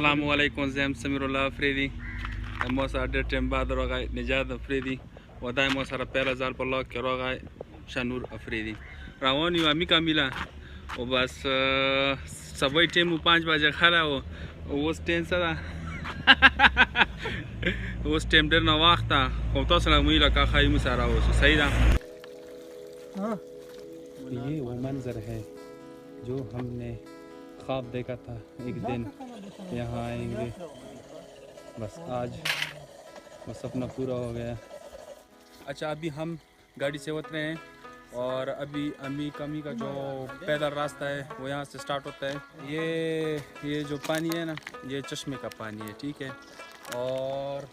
Assalamualaikum zem Samirullah Afridi. Mosa de temba droga Nijad Afridi. Wadai mosa pera zal polo keroga Shanur Afridi. Rawani Amai Kamai o bas sabai temu 5 baje khara ho उस time सरा उस time डर ना वक्त था और तो सलाम मुझे लगा खाई मुसारा हो सही था। ये वो मंजर है जो हमने ख्वाब देखा था एक दिन यहाँ आएंगे, बस आज वो सपना पूरा हो गया। अच्छा अभी हम गाड़ी से उतरे हैं और अभी अम्मी कमी का जो पैदल रास्ता है वो यहाँ से स्टार्ट होता है। ये जो पानी है ना ये चश्मे का पानी है, ठीक है। और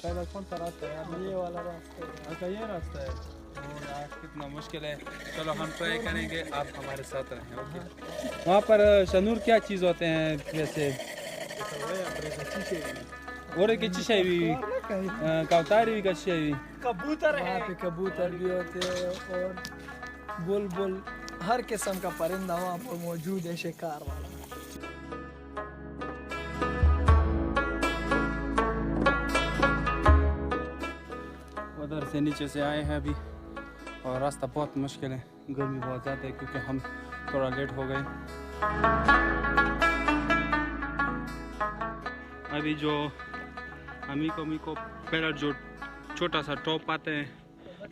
पैदल कौन सा रास्ता है? ये वाला रास्ता है। अच्छा ये रास्ता है, यार कितना मुश्किल है। चलो हम ट्राई करेंगे, आप हमारे साथ रहें। ओके। वहाँ पर शनूर क्या चीज़ होते हैं वैसे? और के चीज़ भी कबूतर भी कबूतर है, वहाँ पे कबूतर भी होते हैं और बुलबुल हर किस्म का परिंदा वहाँ पर मौजूद है, शिकार वाला। उधर से नीचे से आए हैं अभी और रास्ता बहुत मुश्किल है, गर्मी बहुत ज़्यादा है क्योंकि हम थोड़ा लेट हो गए। अभी जो अम्मी को पहला जो छोटा सा टॉप आता है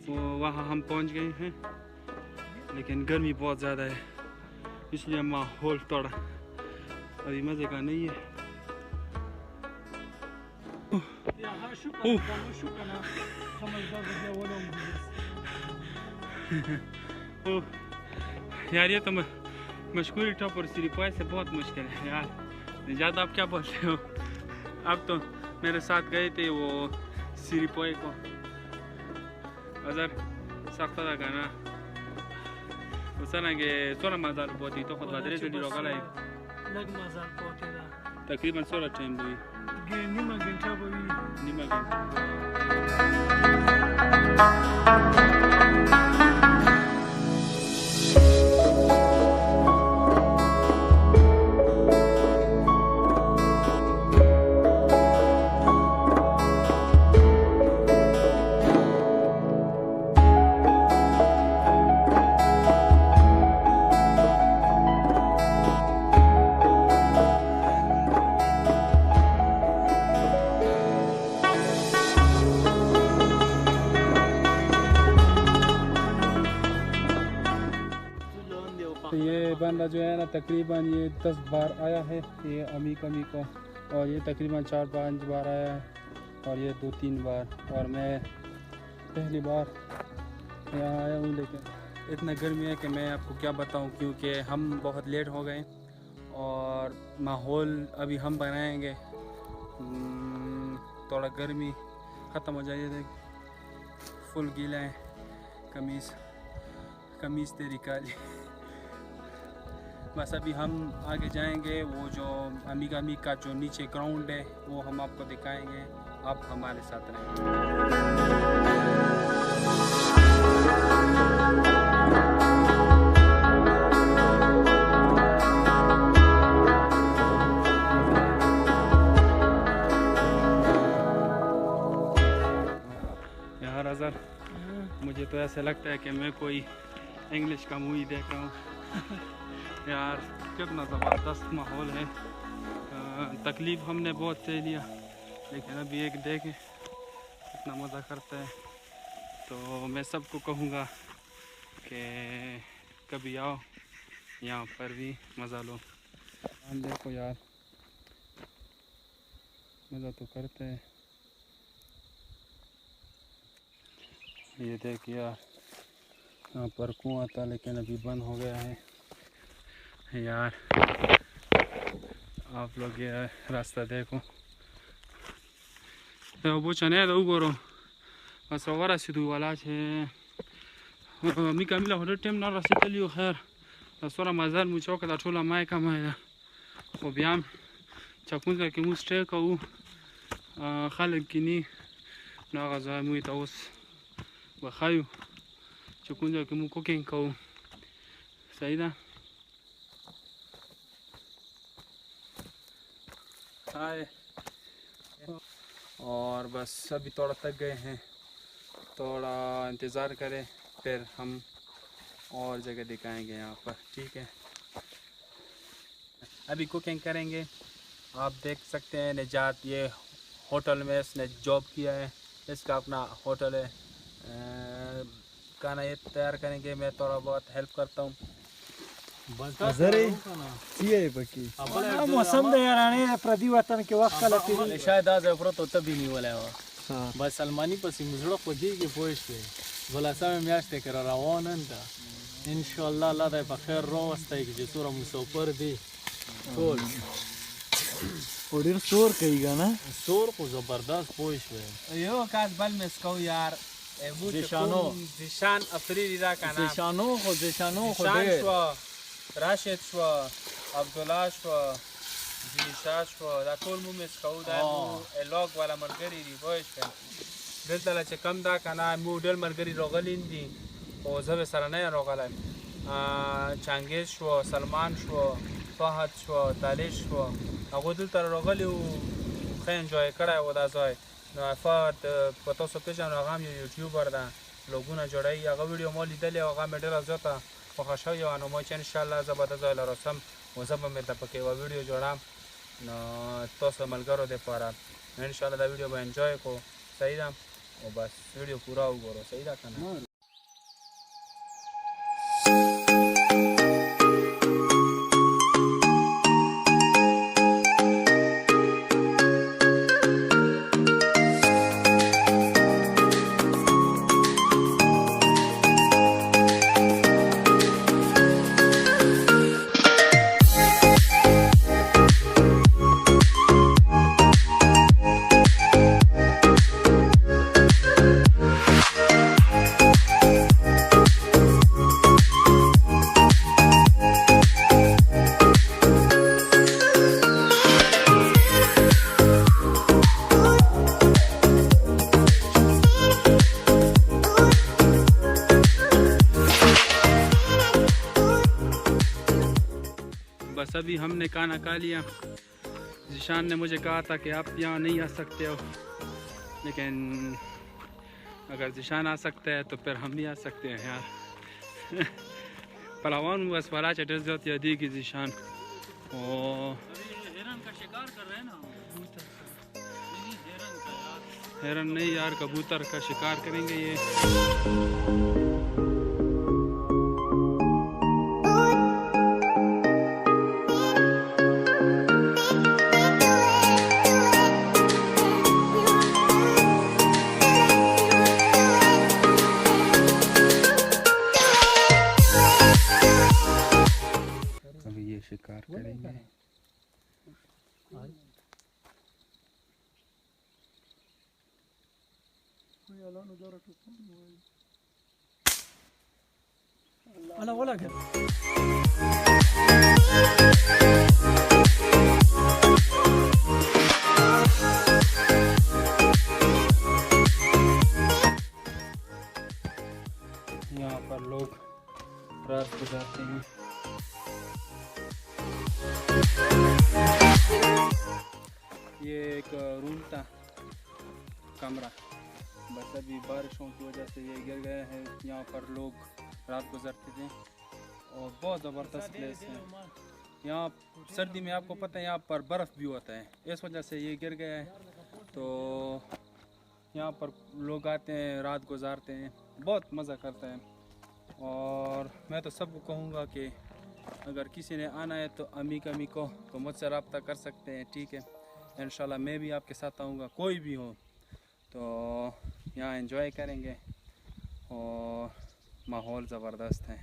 वो वहाँ हम पहुँच गए हैं, लेकिन गर्मी बहुत ज़्यादा है इसलिए माहौल थोड़ा अभी मज़े का नहीं है। यार ये तो मशहूरी टॉप और सिरिपाई से बहुत मुश्किल है यार। निजात आप क्या बोलते हो? आप तो मेरे साथ गए थे वो सिरिपाई को, अगर सख्त लगा ना उसने के सोना मज़ा बहुत ही तो खुद बादरे से दिलों का लाइक लग मज़ा बहुत है। तकरीबन 16 टाइम हुई नीमा घंटा हुई नीमा घंटा। तो ये बंदा जो है ना तकरीबन ये 10 बार आया है ये अम्मी कमी को, और ये तकरीबन 4-5 बार आया है और ये 2-3 बार, और मैं पहली बार यहाँ आया हूँ। लेकिन इतना गर्मी है कि मैं आपको क्या बताऊं, क्योंकि हम बहुत लेट हो गए और माहौल अभी हम बनाएंगे। थोड़ा गर्मी ख़त्म हो जाए, देख फुल गीला है कमीज़ तेरी काली। बस अभी हम आगे जाएंगे, वो जो अम्मी कमी का जो नीचे ग्राउंड है वो हम आपको दिखाएंगे, आप हमारे साथ रहेंगे। यार अज़र मुझे तो ऐसा लगता है कि मैं कोई इंग्लिश का मूवी देख रहा हूँ। यार कितना ज़बरदस्त माहौल है। तकलीफ़ हमने बहुत सह लिया, लेकिन अभी एक देखें कितना मज़ा करता है। तो मैं सबको कहूँगा कि कभी आओ यहाँ पर भी मज़ा लो। हम देखो यार मज़ा तो करते हैं। ये देख यार यहाँ पर कुआं था लेकिन अभी बंद हो गया है। यार आप लोग ये रास्ता देखो, वो चने तो उगोरो बस वरा सिद्धू वाला छे। अम्मी कमी होटल टाइम ना रास्ते चलियो खैर सोरा मजार मुझे का ठोला अमाई कमाई वो ब्याम चकुन का कि मुस्टे का वो खालिक किनी ना गज़ा मुई ताउस बखायु चकुन का कि मु कुकिंग का सही था। हाय। और बस अभी थोड़ा थक गए हैं, थोड़ा इंतज़ार करें, फिर हम और जगह दिखाएंगे यहाँ पर, ठीक है। अभी कुकिंग करेंगे। आप देख सकते हैं निजात ये होटल में इसने जॉब किया है, इसका अपना होटल है। खाना ये तैयार करेंगे, मैं थोड़ा बहुत हेल्प करता हूँ। मौसम दे यार प्रति वतन के वक्त कल शायद आज अफरत होता भी नहीं वाला है बस सलमानी पसी मुझलो पगी के पोस्ट पे बोला सा मैं यास्ते कर रवान अंता इंशाल्लाह अल्लाह दे बखैर रोस्ता है कि सूरा मुसफर दी कोल और शोर कहीगा ना शोर को जबरदस्त पोस्ट पे यो काज बल में इसको यार जिशान अफरीदी रा का नाम जिशानो को दे राशिद शवा अब्दुल्ला शवा जीशा शवा दा टोल मु में इसको दा एलॉग वाला मरगरी दी पोस्ट पे दलतला चे कम दा का नाम मॉडल मरगरी रोगलिन दी और जब सरने रोगला चांगेज शवा सलमान शवा फहद शवा तालिश शवा अगो दलतला रोगली खै एंजॉय करा वो दा जाय नो फहद पतो सब पे जानो हम यूट्यूबर दा लोगों ने जोड़ाई अगो वीडियो मोली दले अगो मेडल जाता पखाशा यो अनु मोच इंशाल्लाह जबरदस्त जाय रसम वो सब में तपके वो वीडियो जोड़ा नो तो समल करो दे पारा इंशाल्लाह दा वीडियो में एंजॉय को सही दा और बस वीडियो पूरा हो गरो सही दा खाना बस अभी हमने खाना खा लिया। जिशान ने मुझे कहा था कि आप यहाँ नहीं आ सकते हो, लेकिन अगर जिशान आ सकता है तो फिर हम भी आ सकते हैं यार। पलावान बस वाला चटर जाती है दी की जिशान और हिरन का शिकार कर रहे हैं ना, हिरन नहीं यार कबूतर का शिकार करेंगे ये। शिकार करेंगे अला वाला क्या यहाँ पर लोग रात गुजारते हैं। ये एक रूम था, कमरा, बस अभी बारिशों की वजह से ये गिर गया है। यहाँ पर लोग रात गुजारते थे और बहुत ज़बरदस्त प्लेस है। यहाँ सर्दी में आपको पता है यहाँ पर बर्फ़ भी होता है, इस वजह से ये गिर गया है। तो यहाँ पर लोग आते हैं, रात गुजारते हैं, बहुत मज़ा करता है। और मैं तो सबको कहूँगा कि अगर किसी ने आना है तो अमी कमी को तो मुझसे रब्ता कर सकते हैं, ठीक है। इंशाल्लाह मैं भी आपके साथ आऊँगा, कोई भी हो तो यहाँ एंजॉय करेंगे और माहौल ज़बरदस्त है।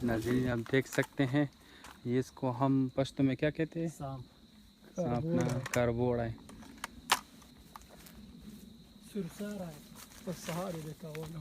नाज़रीन आप देख सकते हैं, ये इसको हम पश्तो में क्या कहते हैं? सांप ना कारबोड़ा है। सुरसारा है और सहारे देता वो ना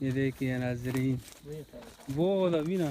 ये देखिए नाजरीन वो अभी ना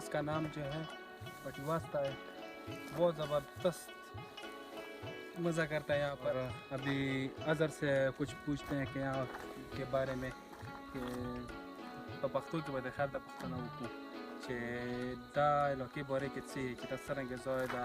इसका नाम जो है पटिवास्ता है बहुत ज़बरदस्त मज़ा करता है यहाँ पर अभी अज़र से कुछ पूछते हैं कि यहाँ के बारे में कि तो पख्तो की वजह खैर दा पख्तो ना वकू चे दा इलाके बारे के ची कि तसरंग ज़ाय दा